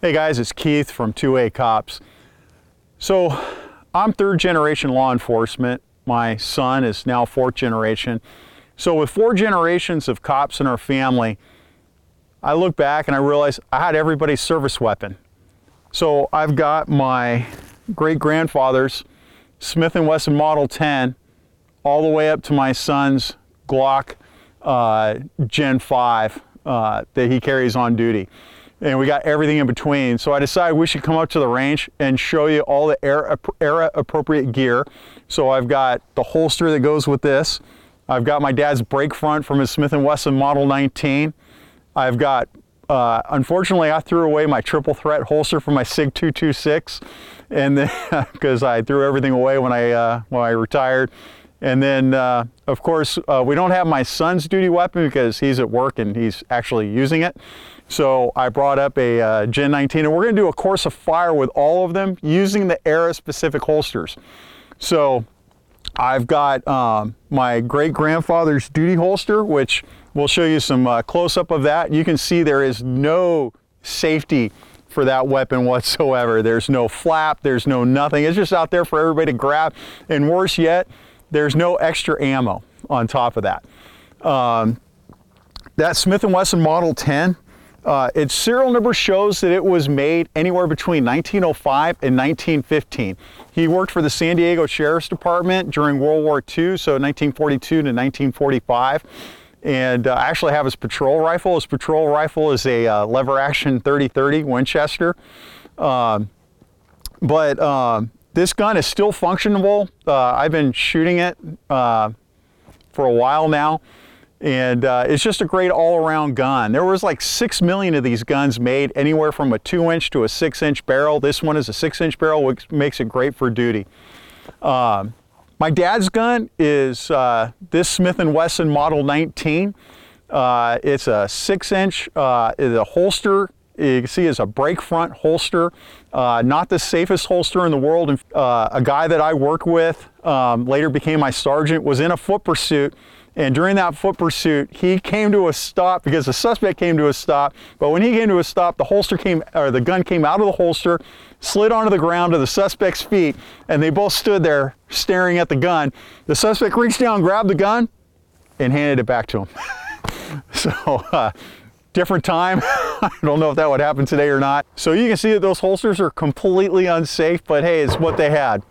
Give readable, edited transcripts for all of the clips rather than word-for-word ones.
Hey guys, it's Keith from 2A Cops. So I'm third generation law enforcement. My son is now fourth generation. So with 4 generations of cops in our family, I look back and I realize I had everybody's service weapon. So I've got my great-grandfather's Smith and Wesson Model 10 all the way up to my son's Glock Gen 5 that he carries on duty. And we got everything in between. So I decided we should come up to the range and show you all the era appropriate gear. So I've got the holster that goes with this. I've got my dad's brake front from his Smith and Wesson Model 19. I've got, unfortunately I threw away my triple threat holster from my Sig 226, and then because I threw everything away when I retired. And then, of course, we don't have my son's duty weapon because he's at work and he's actually using it. So I brought up a Gen 19, and we're going to do a course of fire with all of them using the era-specific holsters. So I've got my great-grandfather's duty holster, which we'll show you some close-up of that. You can see there is no safety for that weapon whatsoever. There's no flap, there's no nothing. It's just out there for everybody to grab. And worse yet, there's no extra ammo on top of that. That Smith and Wesson Model 10, its serial number shows that it was made anywhere between 1905 and 1915. He worked for the San Diego Sheriff's Department during World War II, so 1942 to 1945. And I actually have his patrol rifle. His patrol rifle is a lever action 30-30 Winchester. This gun is still functionable. I've been shooting it for a while now. And it's just a great all-around gun. There was like 6 million of these guns made, anywhere from a 2-inch to a 6-inch barrel. This one is a 6-inch barrel, which makes it great for duty. My dad's gun is this Smith and Wesson Model 19. It's a 6-inch, the holster, you can see, is a brake front holster. Not the safest holster in the world. A guy that I worked with, later became my sergeant, was in a foot pursuit. And during that foot pursuit, he came to a stop because the suspect came to a stop. But when he came to a stop, the gun came out of the holster, slid onto the ground to the suspect's feet, and they both stood there staring at the gun. The suspect reached down, grabbed the gun, and handed it back to him. So, different time. I don't know if that would happen today or not. So you can see that those holsters are completely unsafe, but hey, it's what they had.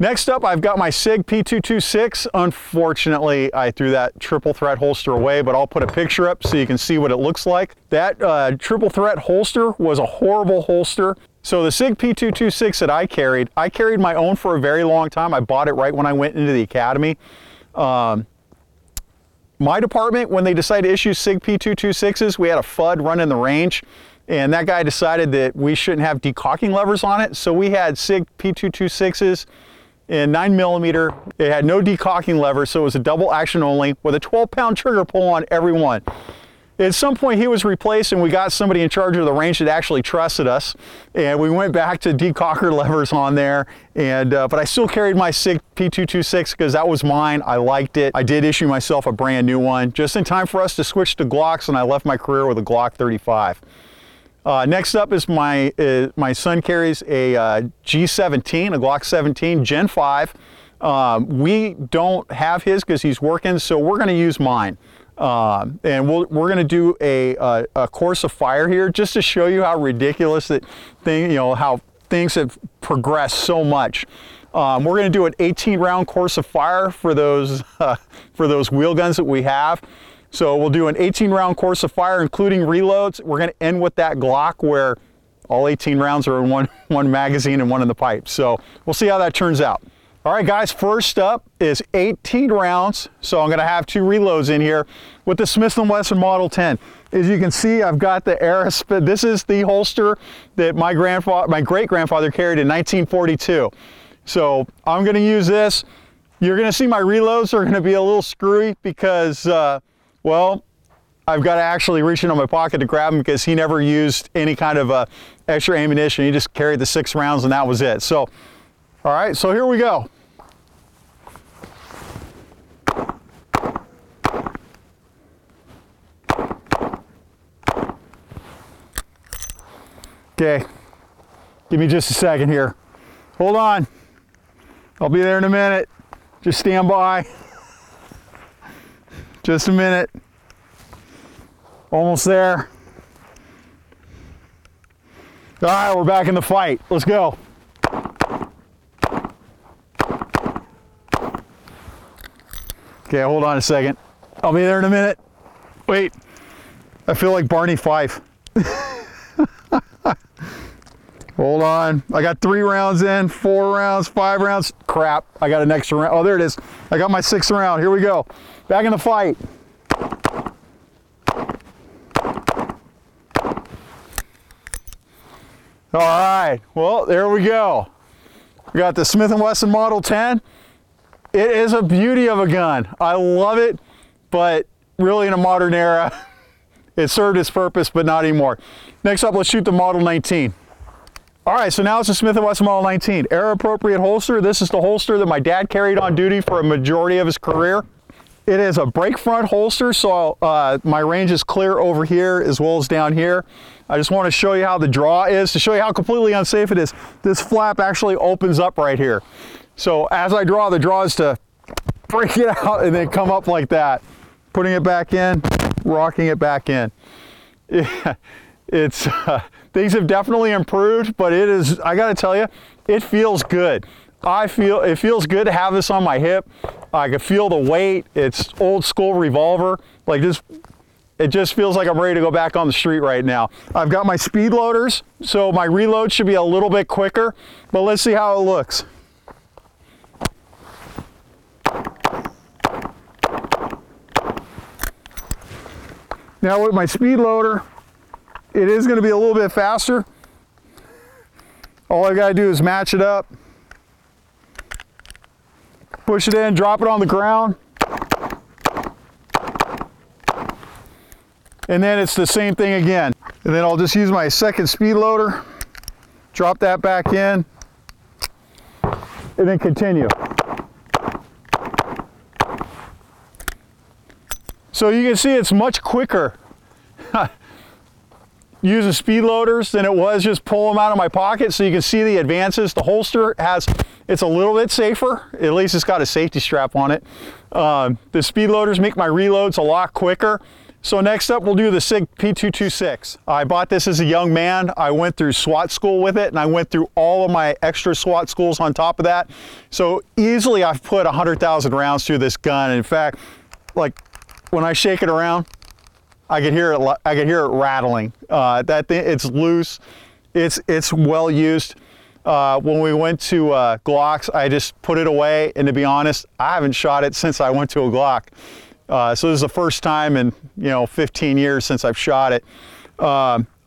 Next up, I've got my Sig P226. Unfortunately, I threw that triple threat holster away, but I'll put a picture up so you can see what it looks like. That triple threat holster was a horrible holster. So the Sig P226 that I carried my own for a very long time. I bought it right when I went into the academy. My department, when they decided to issue Sig P226s, we had a FUD run in the range. And that guy decided that we shouldn't have decocking levers on it. So we had Sig P226s in 9mm. It had no decocking lever, so it was a double action only with a 12-pound trigger pull on every one. At some point he was replaced and we got somebody in charge of the range that actually trusted us, and we went back to decocker levers on there. And but I still carried my Sig P226 because that was mine. I liked it. I did issue myself a brand new one just in time for us to switch to Glocks, and I left my career with a Glock 35. Next up is my son carries a G17, a Glock 17 Gen 5. We don't have his because he's working, so we're going to use mine. And we're going to do a course of fire here just to show you how ridiculous that thing, how things have progressed so much. We're going to do an 18-round course of fire for those wheel guns that we have. So we'll do an 18-round course of fire, including reloads. We're going to end with that Glock where all 18 rounds are in one magazine and one in the pipe. So we'll see how that turns out. All right, guys, first up is 18 rounds. So I'm going to have 2 reloads in here with the Smith and Wesson Model 10. As you can see, I've got the Aerospit. This is the holster that my great-grandfather carried in 1942. So I'm going to use this. You're going to see my reloads are going to be a little screwy because, well, I've got to actually reach into my pocket to grab him because he never used any kind of extra ammunition. He just carried the 6 rounds and that was it. So, all right, so here we go. Okay, give me just a second here. Hold on. I'll be there in a minute. Just stand by. Just a minute. Almost there. All right, we're back in the fight. Let's go. Okay, hold on a second. I'll be there in a minute. Wait, I feel like Barney Fife. Hold on. I got 3 rounds in, 4 rounds, 5 rounds. Crap, I got an extra round. Oh, there it is. I got my 6th round. Here we go. Back in the fight. All right, well, there we go. We got the Smith and Wesson Model 10. It is a beauty of a gun. I love it, but really in a modern era, it served its purpose, but not anymore. Next up, let's shoot the Model 19. All right, so now it's the Smith and Wesson Model 19. Era-appropriate holster. This is the holster that my dad carried on duty for a majority of his career. It is a break front holster, so my range is clear over here as well as down here. I just want to show you how the draw is, to show you how completely unsafe it is. This flap actually opens up right here. So as I draw, the draw is to break it out and then come up like that. Putting it back in, rocking it back in. Yeah, it's things have definitely improved, but it is, I gotta tell you, it feels good. It feels good to have this on my hip. I can feel the weight. It's old school revolver. Like this, it just feels like I'm ready to go back on the street right now. I've got my speed loaders, so my reload should be a little bit quicker, but let's see how it looks. Now with my speed loader, it is going to be a little bit faster. All I got to do is match it up. Push it in, drop it on the ground. And then it's the same thing again. And then I'll just use my second speed loader, drop that back in, and then continue. So you can see it's much quicker using speed loaders than it was just pull them out of my pocket. So you can see the advances. The holster it's a little bit safer. At least it's got a safety strap on it. The speed loaders make my reloads a lot quicker. So next up, we'll do the Sig P226. I bought this as a young man. I went through SWAT school with it, and I went through all of my extra SWAT schools on top of that. So easily I've put 100,000 rounds through this gun. In fact, like when I shake it around, I could hear it rattling. That thing, it's loose. It's well used. When we went to Glocks, I just put it away, and to be honest, I haven't shot it since I went to a Glock. So this is the first time in 15 years since I've shot it.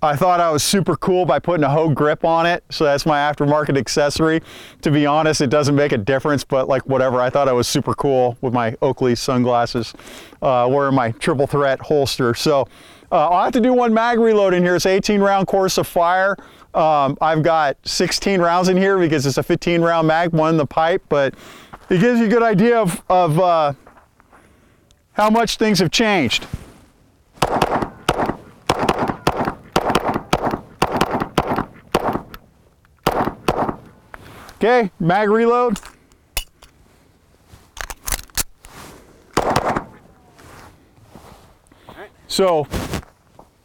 I thought I was super cool by putting a Hogue grip on it, so that's my aftermarket accessory. To be honest, it doesn't make a difference, but like whatever, I thought I was super cool with my Oakley sunglasses, wearing my triple threat holster. So I'll have to do one mag reload in here. It's 18 round course of fire. I've got 16 rounds in here because it's a 15 round mag, one in the pipe, but it gives you a good idea of how much things have changed. Okay, mag reload. So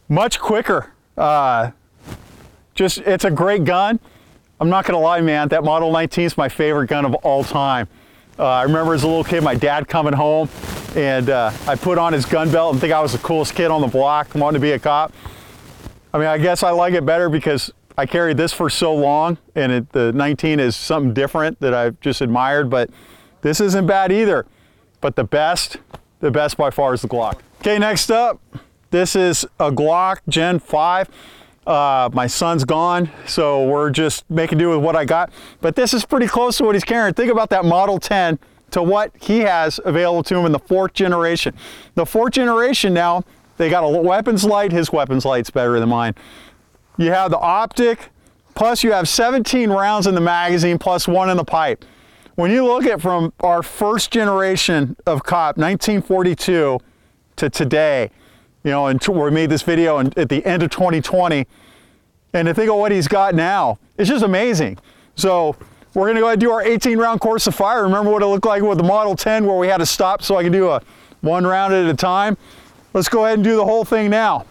much quicker. It's a great gun. I'm not gonna lie, man, that Model 19 is my favorite gun of all time. I remember as a little kid, my dad coming home, and I put on his gun belt and think I was the coolest kid on the block, wanting to be a cop. I mean, I guess I like it better because I carried this for so long, and the 19 is something different that I've just admired, but this isn't bad either. But the best by far is the Glock. Okay, next up, this is a Glock Gen 5. My son's gone, so we're just making do with what I got. But this is pretty close to what he's carrying. Think about that Model 10 to what he has available to him in the 4th generation. The 4th generation now, they got a weapons light. His weapons light's better than mine. You have the optic, plus you have 17 rounds in the magazine, plus 1 in the pipe. When you look at from our 1st generation of cop, 1942, to today, and we made this video at the end of 2020, And to think of what he's got now, it's just amazing. So we're gonna go ahead and do our 18-round course of fire. Remember what it looked like with the Model 10 where we had to stop so I can do a 1 round at a time? Let's go ahead and do the whole thing now.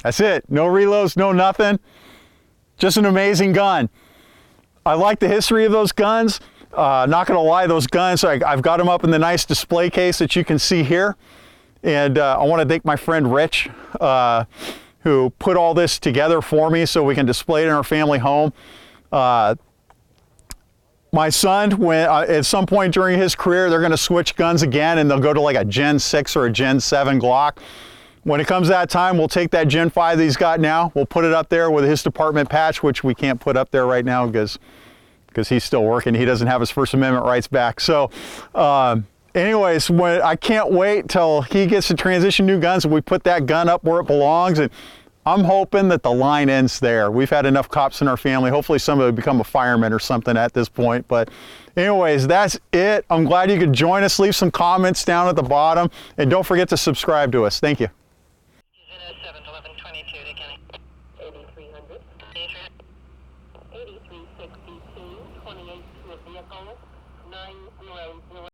That's it. No reloads, no nothing. Just an amazing gun. I like the history of those guns. Not gonna lie, those guns, I've got them up in the nice display case that you can see here. And I wanna thank my friend Rich, who put all this together for me so we can display it in our family home. My son, when at some point during his career, they're gonna switch guns again and they'll go to like a Gen 6 or a Gen 7 Glock. When it comes that time, we'll take that Gen 5 that he's got now, we'll put it up there with his department patch, which we can't put up there right now because he's still working. He doesn't have his First Amendment rights back. So anyways, I can't wait till he gets to transition new guns and we put that gun up where it belongs. And I'm hoping that the line ends there. We've had enough cops in our family. Hopefully somebody will become a fireman or something at this point. But anyways, that's it. I'm glad you could join us. Leave some comments down at the bottom. And don't forget to subscribe to us. Thank you. 7-11-22 to Kenny. 8300. 8362, 28 to a vehicle, 900.